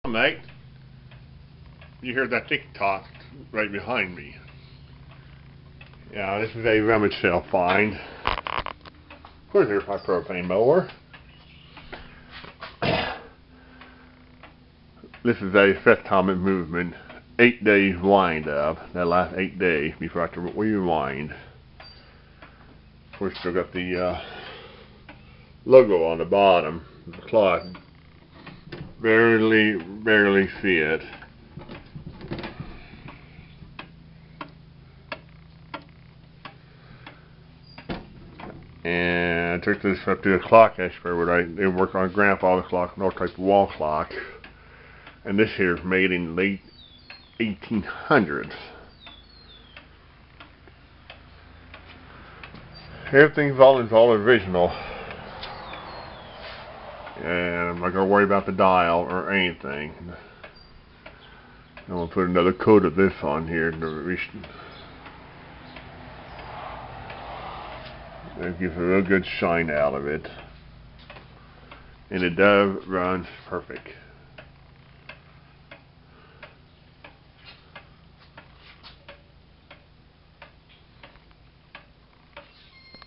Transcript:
Mate, you heard that tick-tock right behind me. Yeah, this is a rummage sale find. Of course, there's my propane mower. This is a Seth Thomas movement 8 days wind up. That last 8 days before I have to rewind. Of course, still got the logo on the bottom. The clock. Barely see it. And I took this up to a clock expert where they work on grandfather clock and all type of wall clock. And this here is made in late 1800s. Everything's all original. And I'm not going to worry about the dial or anything. I'm going to put another coat of this on here to it gives a real good shine out of it. And it does run perfect.